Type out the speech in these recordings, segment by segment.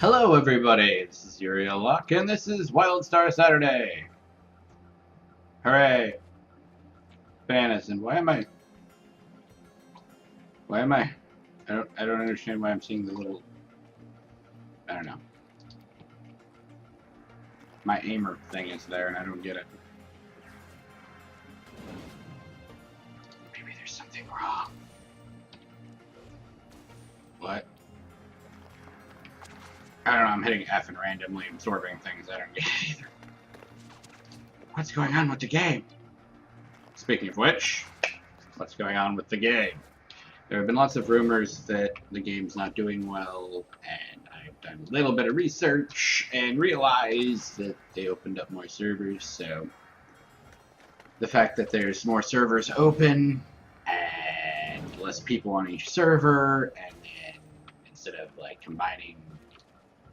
Hello everybody, this is UnLocke'd and this is Wildstar Saturday. Hooray. Bananas, and why am I I don't understand why I'm seeing the little, I don't know. My aimer thing is there and I don't get it. Maybe there's something wrong. What? I don't know, I'm hitting F and randomly absorbing things I don't get either. What's going on with the game? Speaking of which, what's going on with the game? There have been lots of rumors that the game's not doing well, and I've done a little bit of research and realized that they opened up more servers, so the fact that there's more servers open and less people on each server, and then instead of like combining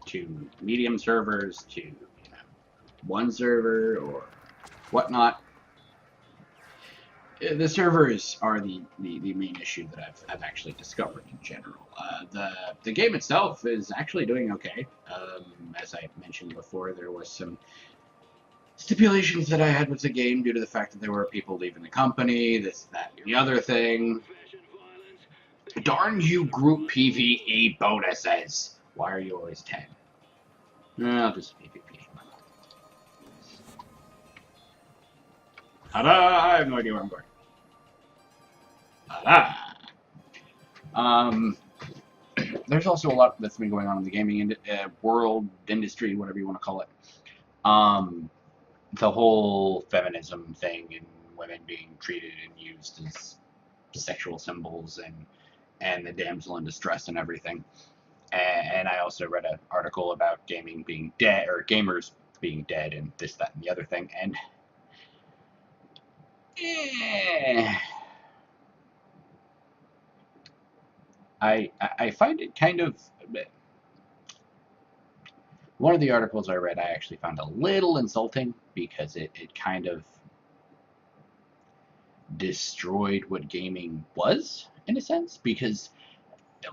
two medium servers to, one server or whatnot. The servers are the main issue that I've actually discovered in general. The game itself is actually doing okay. As I mentioned before, there was some stipulations that I had with the game due to the fact that there were people leaving the company, this, that, and the other thing. Darn you group PvE bonuses! Why are you always 10? I'll just PvP. Ta-da! I have no idea where I'm going. Ta-da! There's also a lot that's been going on in the gaming world, industry, whatever you want to call it. The whole feminism thing and women being treated and used as sexual symbols and the damsel in distress and everything. And I also read an article about gaming being dead, or gamers being dead, and this, that, and the other thing. And I find it kind of, one of the articles I read I actually found a little insulting because it kind of destroyed what gaming was, in a sense, because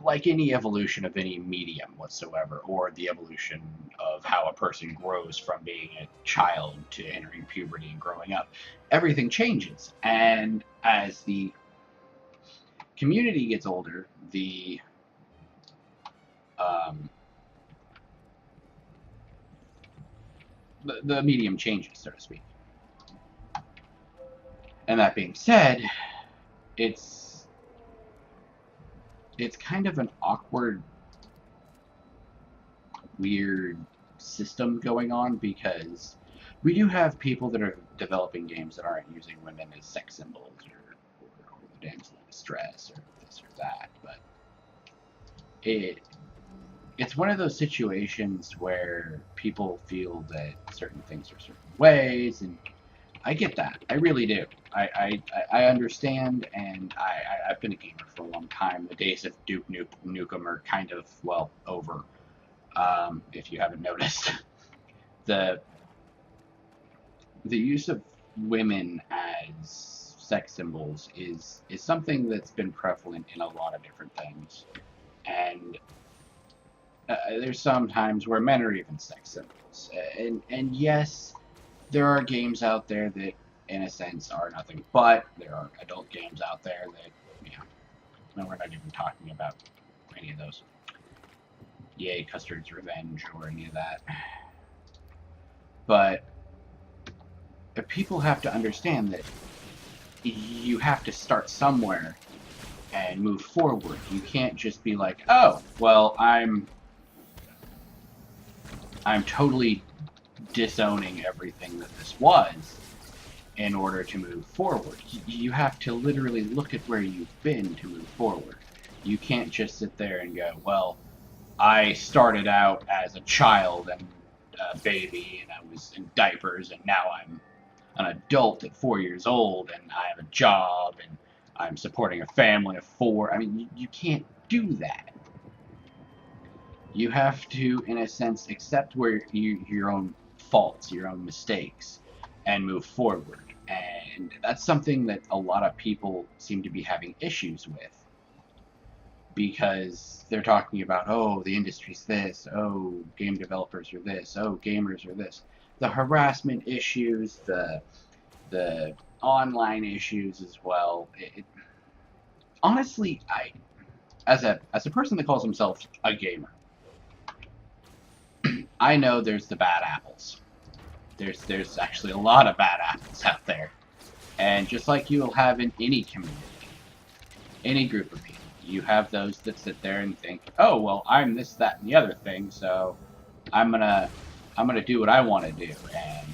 like any evolution of any medium whatsoever, or the evolution of how a person grows from being a child to entering puberty and growing up, everything changes. And as the community gets older, the medium changes, so to speak. And that being said, it's kind of an awkward, weird system going on, because we do have people that are developing games that aren't using women as sex symbols or the damsel in distress or this or that, but it's one of those situations where people feel that certain things are certain ways, and I get that. I really do. I understand, and I've been a gamer for a long time. The days of Duke Nukem are kind of, well, over, if you haven't noticed. The use of women as sex symbols is something that's been prevalent in a lot of different things. And there's some times where men are even sex symbols. And yes, there are games out there that, in a sense, are nothing but. There are adult games out there that, no, we're not even talking about any of those. Yay, Custard's Revenge or any of that. But people have to understand that you have to start somewhere and move forward. You can't just be like, oh, well, I'm totally disowning everything that this was in order to move forward. You have to literally look at where you've been to move forward. You can't just sit there and go, well, I started out as a child and a baby, and I was in diapers, and now I'm an adult at 4 years old, and I have a job, and I'm supporting a family of 4. I mean, you can't do that. You have to, in a sense, accept your own faults, your own mistakes, and move forward. And that's something that a lot of people seem to be having issues with, because they're talking about, oh, the industry's this, oh, game developers are this, oh, gamers are this. The harassment issues, the online issues as well. Honestly, as a person that calls himself a gamer, I know there's the bad apples. There's actually a lot of bad apples out there. And just like you'll have in any community, any group of people, you have those that sit there and think, oh, well, I'm this, that, and the other thing, so I'm gonna do what I want to do, and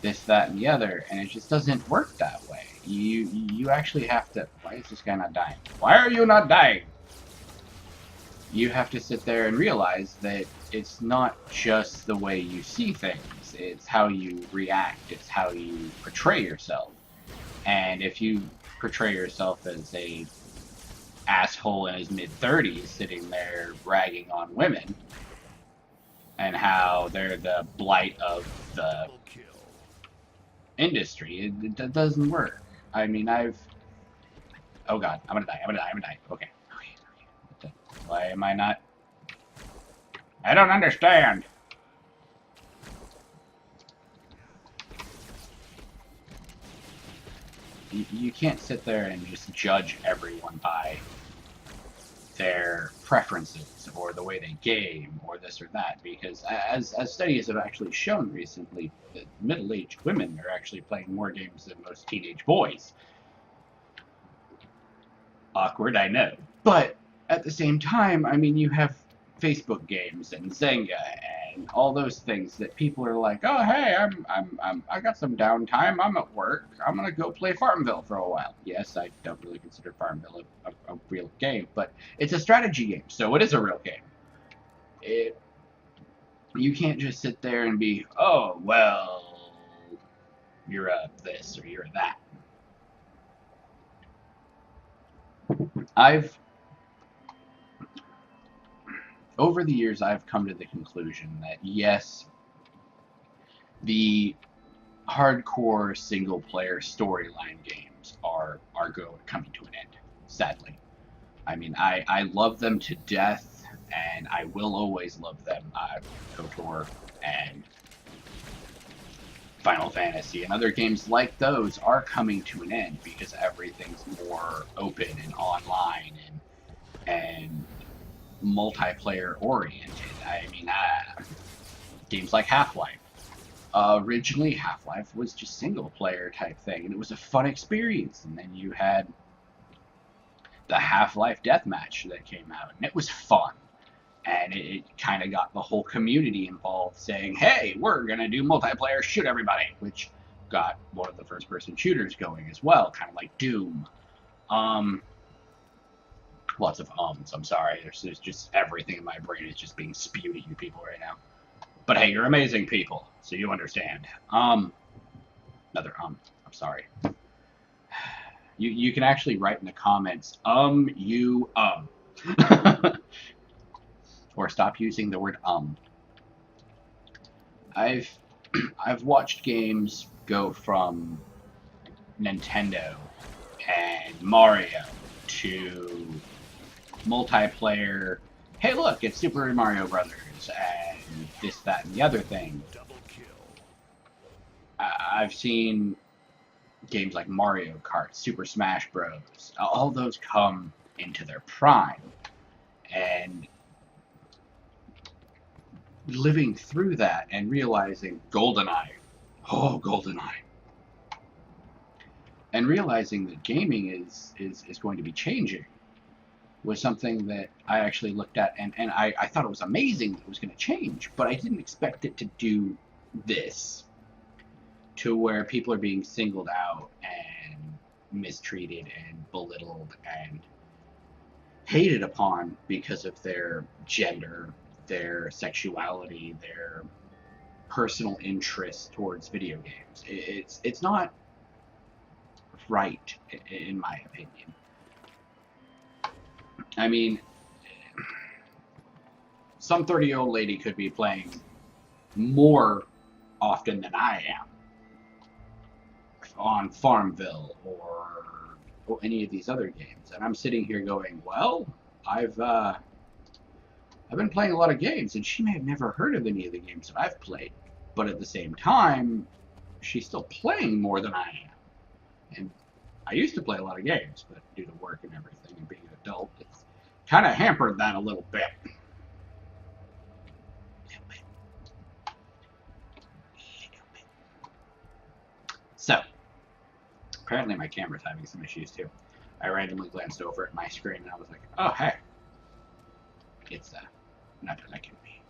this, that, and the other, and it just doesn't work that way. You actually have to. Why is this guy not dying? Why are you not dying? You have to sit there and realize that it's not just the way you see things, it's how you react, it's how you portray yourself. And if you portray yourself as a asshole in his mid-30s sitting there bragging on women and how they're the blight of the industry, it doesn't work. I mean, oh god, I'm gonna die. Okay. Why am I not? I don't understand. You can't sit there and just judge everyone by their preferences or the way they game or this or that, because as studies have actually shown recently, that middle-aged women are actually playing more games than most teenage boys. Awkward, I know. But at the same time, I mean, you have Facebook games and Zynga and all those things that people are like, oh hey, I got some downtime. I'm at work. I'm gonna go play Farmville for a while. Yes, I don't really consider Farmville a real game, but it's a strategy game, so it is a real game. You can't just sit there and be, oh well, you're a this or you're a that. Over the years, I've come to the conclusion that yes, the hardcore single-player storyline games are coming to an end, sadly. I mean, I love them to death, and I will always love them. KOTOR and Final Fantasy and other games like those are coming to an end because everything's more open and online and multiplayer oriented. I mean, games like Half-Life. Originally, Half-Life was just single player type thing, and it was a fun experience. And then you had the Half-Life Deathmatch that came out, and it was fun. And it kind of got the whole community involved, saying, hey, we're going to do multiplayer, shoot everybody, which got one of the first-person shooters going as well, kind of like Doom. Lots of ums, I'm sorry. There's just everything in my brain is just being spewed at you people right now. But hey, you're amazing people, so you understand. Another I'm sorry. You can actually write in the comments, or stop using the word I've watched games go from Nintendo and Mario to multiplayer. Hey, look, it's Super Mario Brothers and this, that, and the other thing. I've seen games like Mario Kart, Super Smash Bros. All those come into their prime, and living through that and realizing GoldenEye, and realizing that gaming is going to be changing was something that I actually looked at, and I thought it was amazing that it was going to change, but I didn't expect it to do this, to where people are being singled out and mistreated and belittled, and hated upon because of their gender, their sexuality, their personal interest towards video games. It's not right, in my opinion. I mean, some 30-year-old lady could be playing more often than I am on Farmville or any of these other games, and I'm sitting here going, well, I've been playing a lot of games, and she may have never heard of any of the games that I've played, but at the same time, she's still playing more than I am. And I used to play a lot of games, but due to work and everything and being an adult, it's kind of hampered that a little bit. So, apparently my camera's having some issues too. I randomly glanced over at my screen and I was like, oh, hey. It's not connecting me.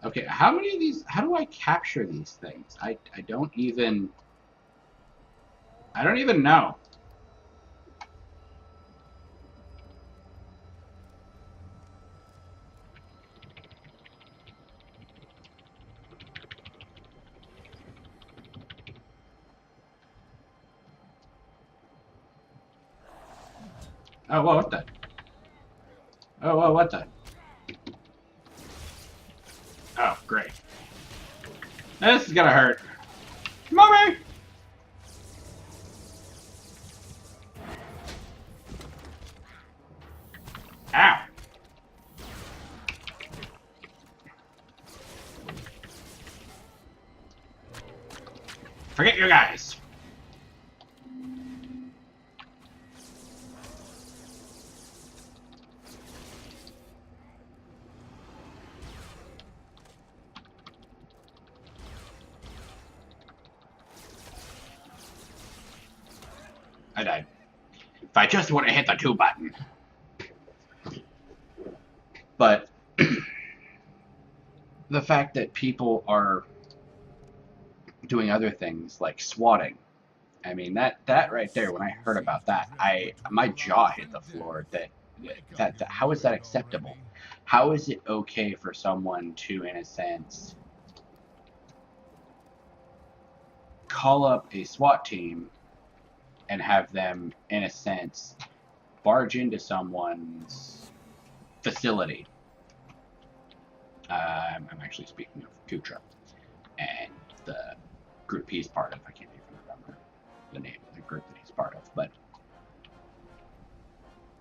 Okay, how many of these, how do I capture these things? I don't even know. Oh, whoa, what the? Oh, whoa, what the? Oh, great. This is gonna hurt. Mommy! Ow! Forget you guys! I died. If I just would have hit the 2 button. But the fact that people are doing other things like swatting, I mean, that right there, when I heard about that, my jaw hit the floor. That how is that acceptable? How is it okay for someone to, in a sense, call up a SWAT team and have them, in a sense, barge into someone's facility? I'm actually speaking of Kutra and the group he's part of. I can't even remember the name of the group that he's part of, but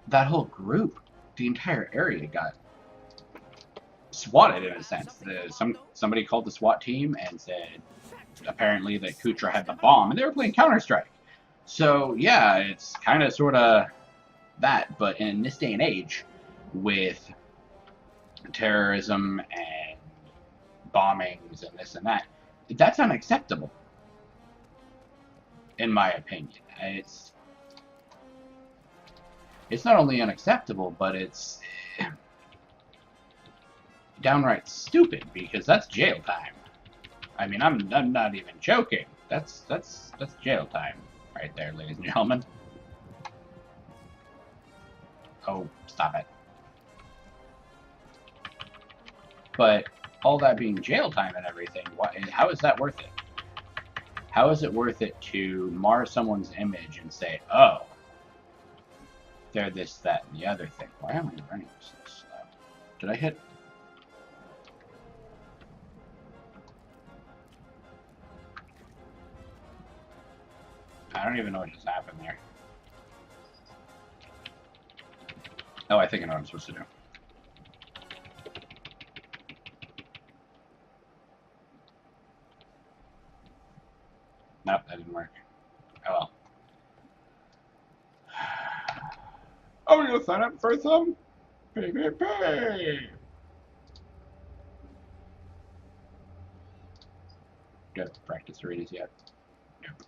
that whole group, the entire area got swatted, in a sense. Somebody called the SWAT team and said apparently that Kutra had the bomb, and they were playing Counter-Strike. So yeah, it's kind of sort of that, but in this day and age, with terrorism and bombings and this and that, that's unacceptable, in my opinion. It's not only unacceptable, but it's downright stupid, because that's jail time. I mean, I'm not even joking. That's jail time right there, ladies and gentlemen. Oh, stop it. But all that being jail time and everything, how is that worth it? How is it worth it to mar someone's image and say, oh, they're this, that, and the other thing? Why am I running so slow? Did I hit? I don't even know what just happened there. Oh, I think I know what I'm supposed to do. Nope, that didn't work. Oh well. I'm gonna sign up for some PvP. Do I have to practice arenas yet? Nope.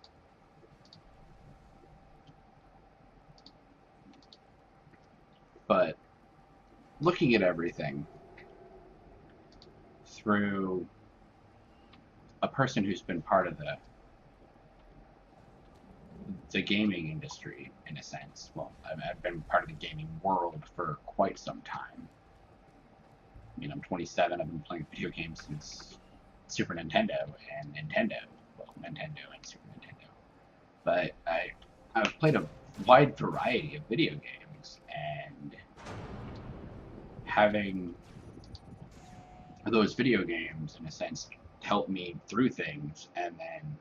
But looking at everything through a person who's been part of the gaming industry, in a sense. Well, I've been part of the gaming world for quite some time. I mean, I'm 27. I've been playing video games since Super Nintendo and Nintendo. Well, Nintendo and Super Nintendo. But I've played a wide variety of video games, and having those video games, in a sense, help me through things, and then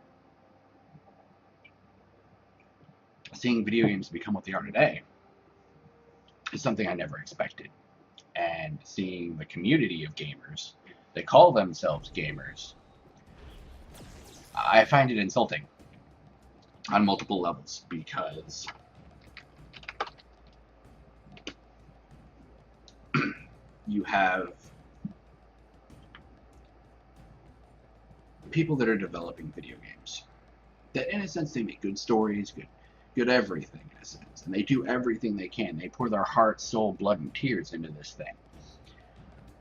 seeing video games become what they are today is something I never expected. And seeing the community of gamers that call themselves gamers, I find it insulting on multiple levels, because you have people that are developing video games that, in a sense, they make good stories, good everything, in a sense, and they do everything they can. They pour their heart, soul, blood, and tears into this thing,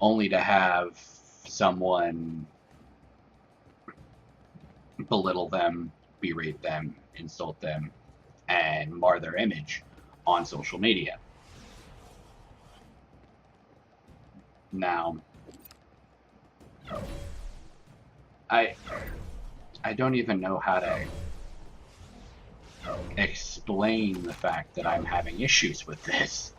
only to have someone belittle them, berate them, insult them, and mar their image on social media. Now, I don't even know how to explain the fact that I'm having issues with this.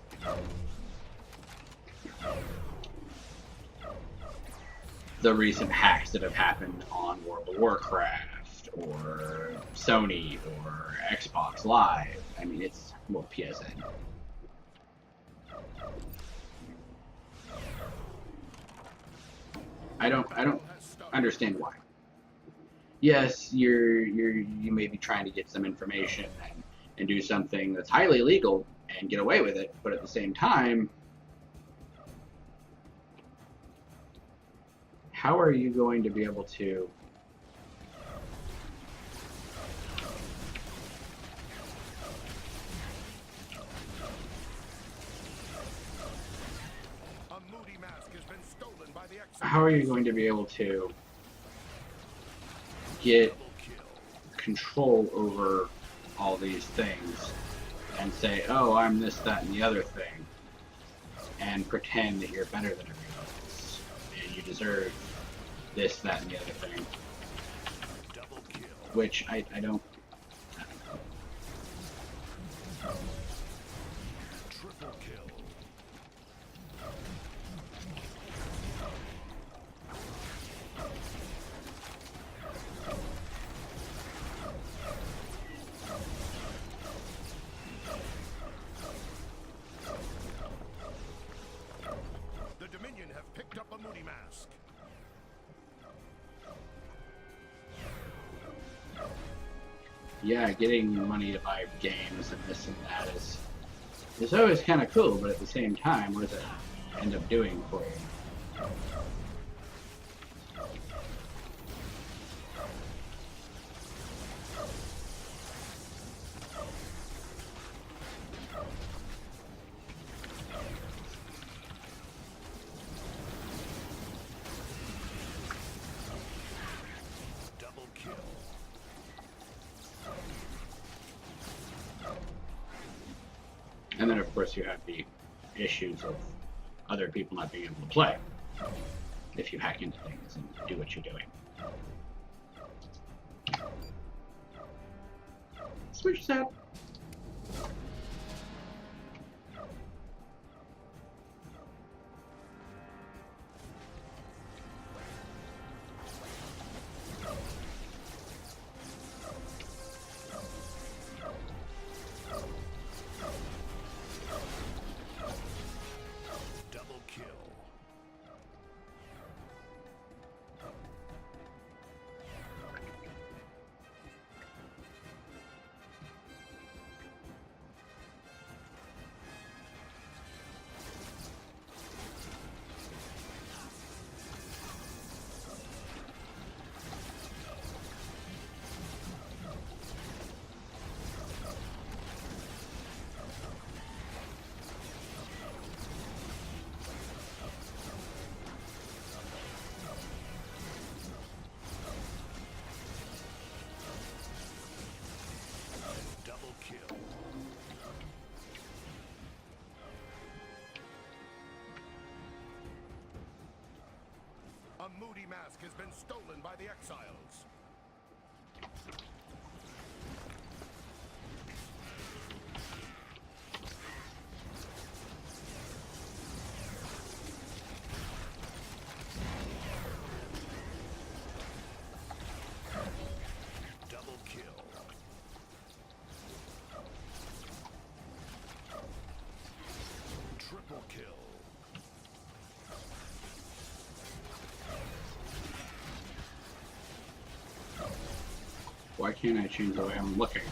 The recent hacks that have happened on World of Warcraft, or Sony, or Xbox Live. I mean, it's, well, PSN. I don't understand why. Yes, you may be trying to get some information and do something that's highly illegal and get away with it, but at the same time, how are you going to be able to get control over all these things and say, oh, I'm this, that, and the other thing, and pretend that you're better than everyone else, and you deserve this, that, and the other thing, which I don't. Yeah, getting money to buy games and this and that is always kind of cool, but at the same time, what does it end up doing for you? And then, of course, you have the issues of other people not being able to play if you hack into things and do what you're doing. Switch that. moody mask has been stolen by the exiles. Double kill. Triple kill. Why can't I change the way I'm looking?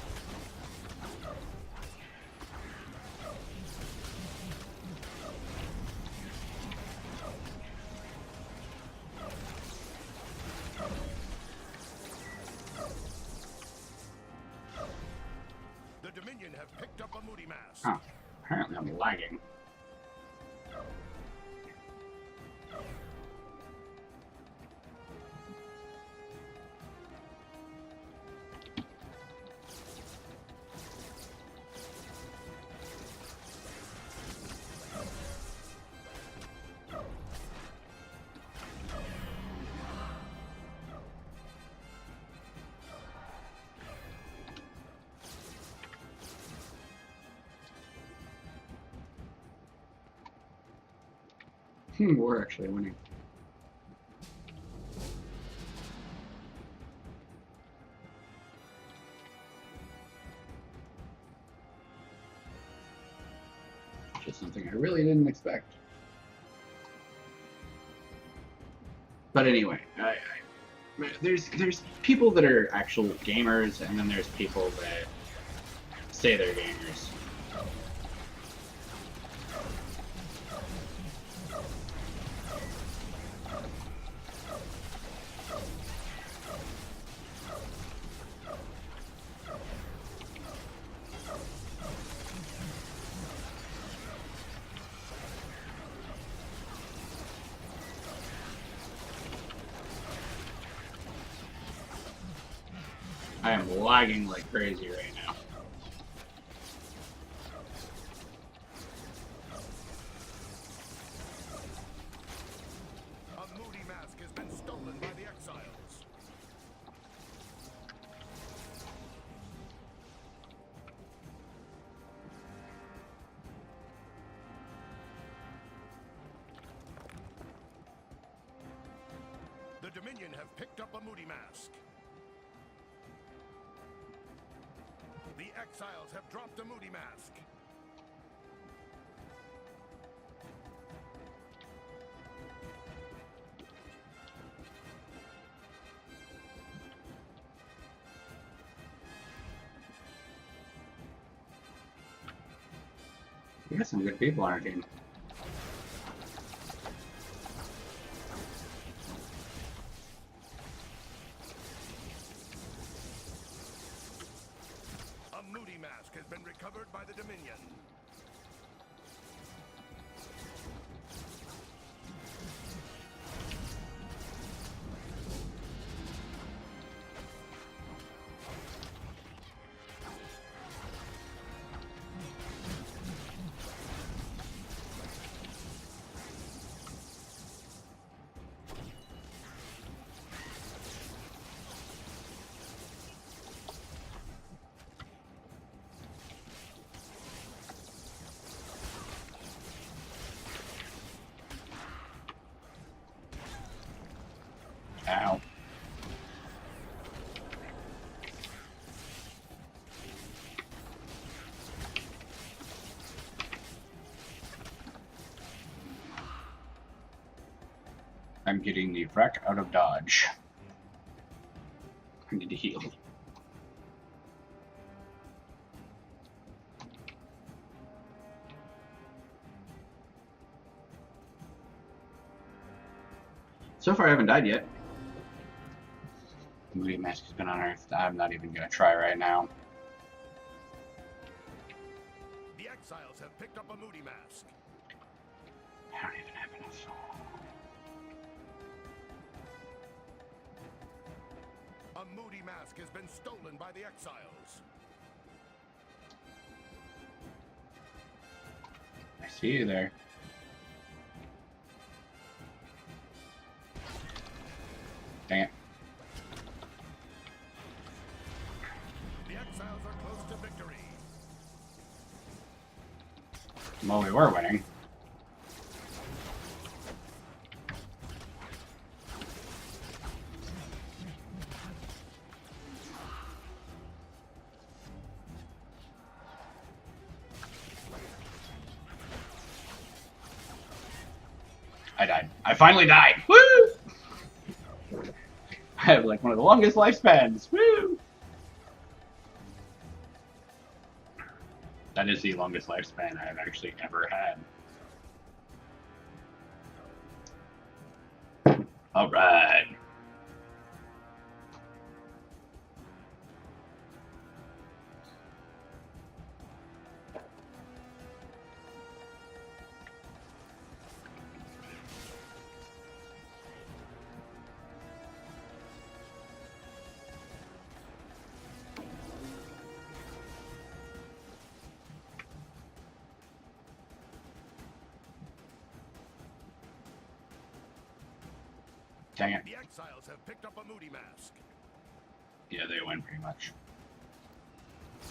The Dominion have picked up a moody mask. Oh, apparently I'm lagging. We're actually winning. Just something I really didn't expect. But anyway, there's people that are actual gamers, and then there's people that say they're gamers. I am lagging like crazy right now. A moody mask has been stolen by the exiles. The Dominion have picked up a moody mask. The exiles have dropped a moody mask. We got some good people on our team. A moody mask has been recovered by the Dominion. Ow. I'm getting the frack out of dodge. I need to heal. So far I haven't died yet. The moody mask has been unearthed. I'm not even gonna try right now. The exiles have picked up a moody mask. I don't even have enough. A moody mask has been stolen by the exiles. I see you there. Well, we were winning. I died. I finally died. Woo! I have like one of the longest lifespans. Woo! That is the longest lifespan I have actually ever had. All right. Dang it. The exiles have picked up a moody mask. Yeah, they win pretty much.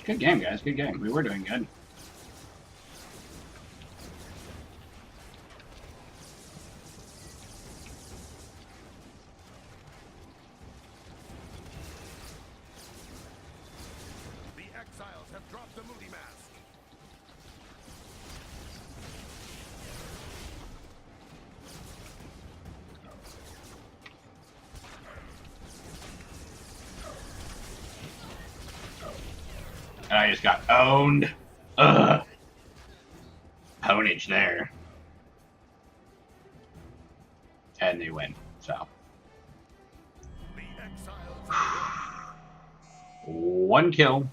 Good game, guys. Good game. We were doing good. The exiles have dropped the moody mask. And I just got owned. Ugh. Pwnage there. And they win, so. The exiles. 1 kill,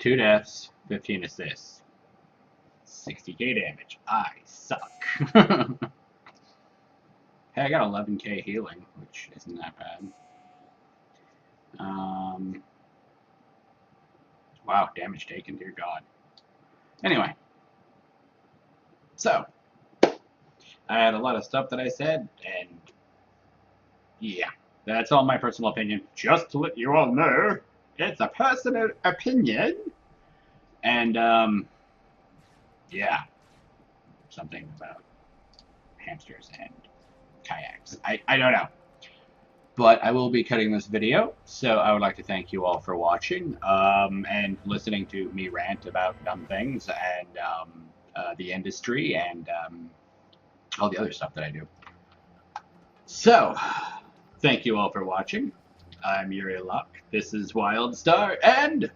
2 deaths, 15 assists. 60k damage. I suck. Hey, I got 11k healing, which isn't that bad. Wow, damage taken, dear God. Anyway. So, I had a lot of stuff that I said, and yeah, that's all my personal opinion. Just to let you all know, it's a personal opinion. And, yeah, something about hamsters and kayaks. I don't know. But I will be cutting this video, so I would like to thank you all for watching and listening to me rant about dumb things and the industry and all the other stuff that I do. So, thank you all for watching. I'm UnLocke'd. This is Wildstar, and